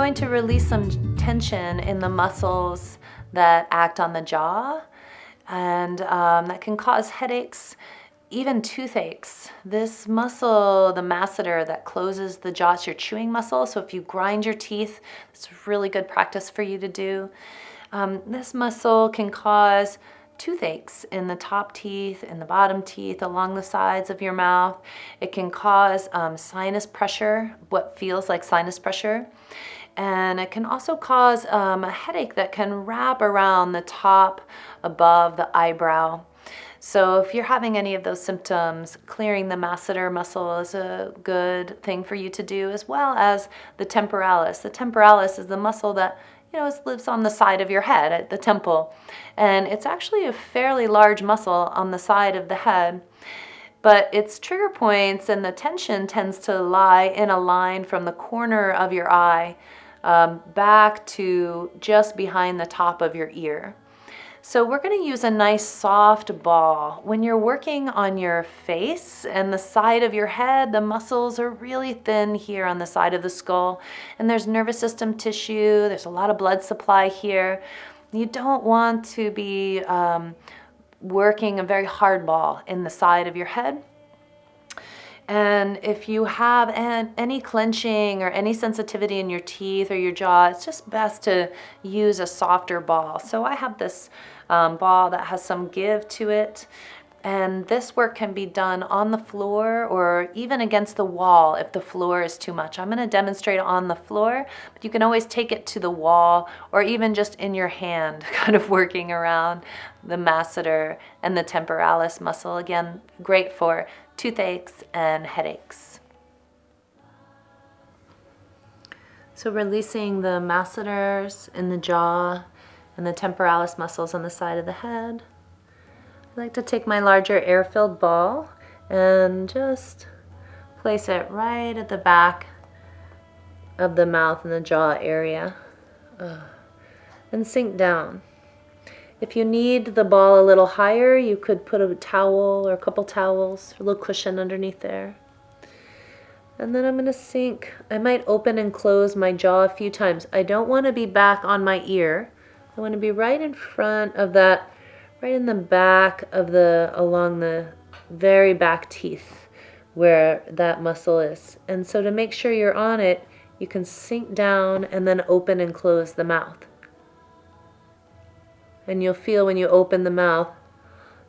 going to release some tension in the muscles that act on the jaw, and that can cause headaches, even toothaches. This muscle, the masseter that closes the jaw, it's your chewing muscle. So if you grind your teeth, it's really good practice for you to do. This muscle can cause toothaches in the top teeth, in the bottom teeth, along the sides of your mouth. It can cause sinus pressure, what feels like sinus pressure. And it can also cause a headache that can wrap around the top above the eyebrow. So if you're having any of those symptoms, clearing the masseter muscle is a good thing for you to do, as well as the temporalis. The temporalis is the muscle that lives on the side of your head at the temple. And it's actually a fairly large muscle on the side of the head. But its trigger points and the tension tends to lie in a line from the corner of your eye back to just behind the top of your ear. So we're going to use a nice soft ball. When you're working on your face and the side of your head, the muscles are really thin here on the side of the skull, and there's nervous system tissue, there's a lot of blood supply here. You don't want to be working a very hard ball in the side of your head. And if you have any clenching or any sensitivity in your teeth or your jaw, it's just best to use a softer ball. So I have this ball that has some give to it. And this work can be done on the floor or even against the wall if the floor is too much. I'm going to demonstrate on the floor, but you can always take it to the wall or even just in your hand, kind of working around the masseter and the temporalis muscle. Again, great for toothaches and headaches. So releasing the masseters in the jaw and the temporalis muscles on the side of the head. I like to take my larger air-filled ball and just place it right at the back of the mouth and the jaw area and sink down. If you need the ball a little higher, you could put a towel or a couple towels, a little cushion underneath there. And then I'm going to sink. I might open and close my jaw a few times. I don't want to be back on my ear. I want to be right in front of that, right in the back of along the very back teeth where that muscle is. And so to make sure you're on it, you can sink down and then open and close the mouth. And you'll feel when you open the mouth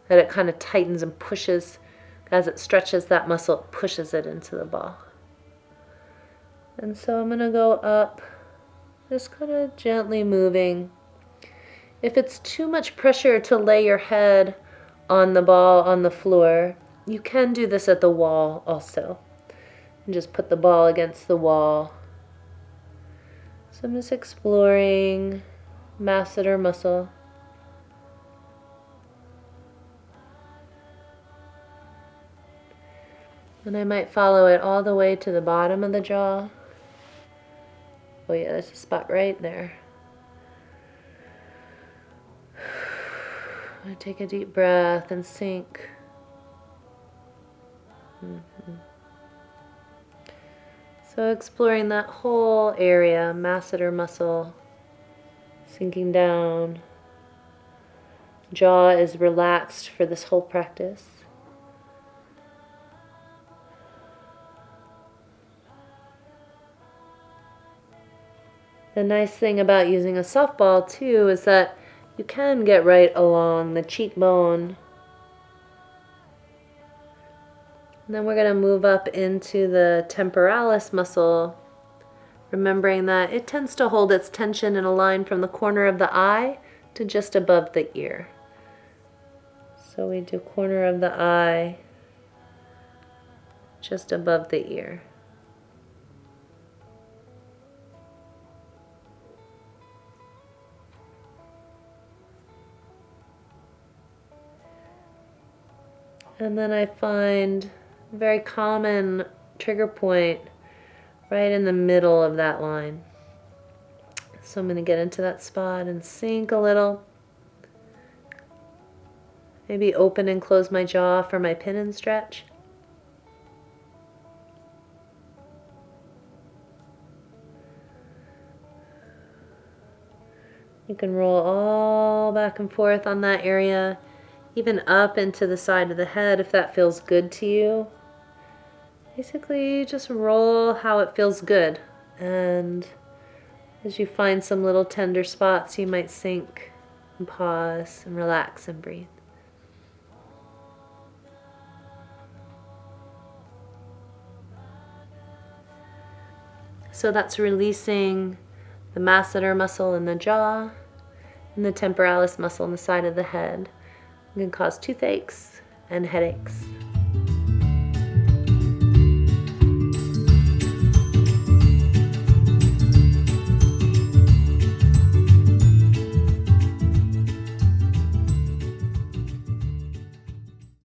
that it kind of tightens and pushes. As it stretches that muscle, it pushes it into the ball. And so I'm going to go up, just kind of gently moving. If it's too much pressure to lay your head on the ball on the floor, you can do this at the wall also. And just put the ball against the wall. So I'm just exploring masseter muscle. And I might follow it all the way to the bottom of the jaw. Oh yeah, there's a spot right there. I take a deep breath and sink. So exploring that whole area, masseter muscle, sinking down. Jaw is relaxed for this whole practice. The nice thing about using a softball too is that you can get right along the cheekbone. And then we're going to move up into the temporalis muscle, remembering that it tends to hold its tension in a line from the corner of the eye to just above the ear. So we do corner of the eye, just above the ear. And then I find a very common trigger point right in the middle of that line. So I'm going to get into that spot and sink a little. Maybe open and close my jaw for my pin and stretch. You can roll all back and forth on that area, even up into the side of the head if that feels good to you. Basically, just roll how it feels good. And as you find some little tender spots, you might sink and pause and relax and breathe. So that's releasing the masseter muscle in the jaw and the temporalis muscle in the side of the head. It can cause toothaches and headaches.